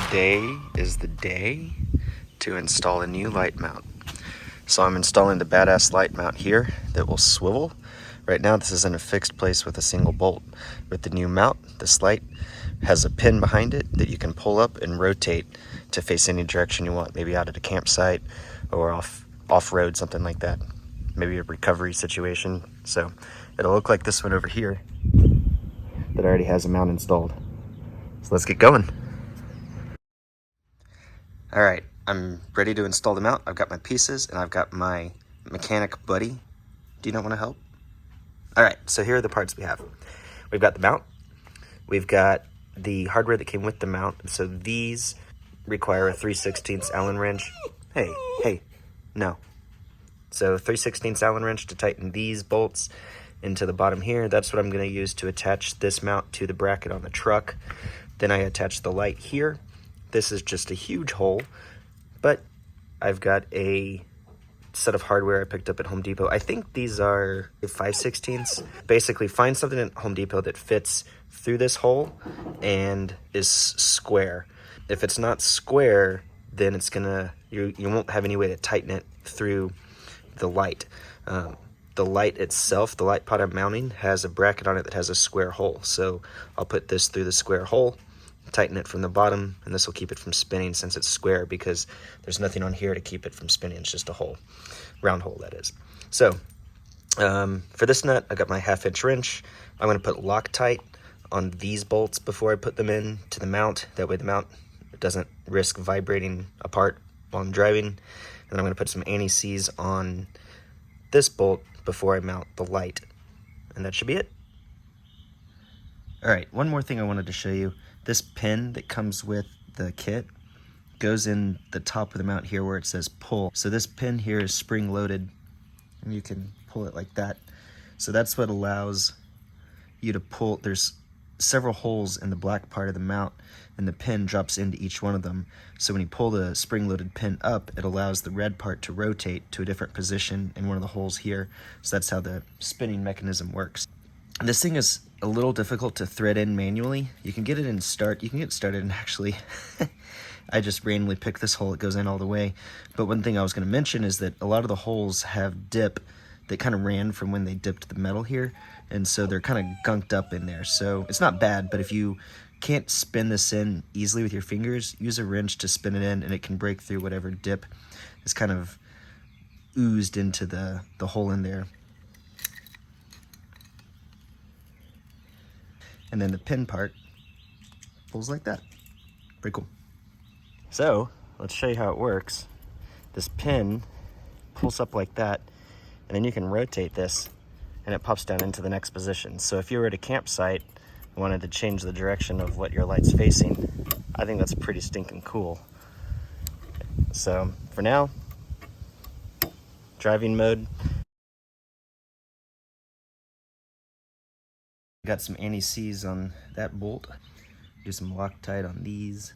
today is the day to install a new light mount. So I'm installing the badass light mount here that will swivel. Right now this is in a fixed place with a single bolt. With the new mount, this light has a pin behind it that you can pull up and rotate to face any direction you want, maybe out at a campsite or off-road, something like that. Maybe a recovery situation. So it'll look like this one over here that already has a mount installed. So let's get going. All right, I'm ready to install the mount. I've got my pieces and I've got my mechanic buddy. Do you not want to help? All right, so here are the parts we have. We've got the mount. We've got the hardware that came with the mount. So these require a 3/16 Allen wrench. Hey, no. So 3/16 Allen wrench to tighten these bolts into the bottom here. That's what I'm gonna use to attach this mount to the bracket on the truck. Then I attach the light here. This is just a huge hole, but I've got a set of hardware I picked up at Home Depot. I think these are 5/16. Basically, find something at Home Depot that fits through this hole and is square. If it's not square, then it's gonna, you won't have any way to tighten it through the light. The light itself, the light pod I'm mounting, has a bracket on it that has a square hole. So I'll put this through the square hole, tighten it from the bottom, and this will keep it from spinning since it's square, because there's nothing on here to keep it from spinning. It's just a hole, round hole that is. So for this nut, I got my 1/2" wrench. I'm going to put Loctite on these bolts before I put them in to the mount. That way the mount doesn't risk vibrating apart while I'm driving. And then I'm going to put some anti-seize on this bolt before I mount the light. And that should be it. All right, one more thing I wanted to show you. This pin that comes with the kit goes in the top of the mount here where it says pull. So this pin here is spring loaded and you can pull it like that. So that's what allows you to pull. There's several holes in the black part of the mount and the pin drops into each one of them. So when you pull the spring loaded pin up, it allows the red part to rotate to a different position in one of the holes here. So that's how the spinning mechanism works. This thing is a little difficult to thread in manually. You can get it in start. You can get started, and actually I just randomly pick this hole. It goes in all the way. But one thing I was going to mention is that a lot of the holes have dip that kind of ran from when they dipped the metal here, and so they're kind of gunked up in there. So it's not bad, but if you can't spin this in easily with your fingers, use a wrench to spin it in, and it can break through whatever dip is kind of oozed into the hole in there. And then the pin part pulls like that. Pretty cool. So let's show you how it works. This pin pulls up like that, and then you can rotate this and it pops down into the next position. So if you were at a campsite and wanted to change the direction of what your light's facing, I think that's pretty stinking cool. So for now, driving mode. Got some anti-seize on that bolt. Do some Loctite on these.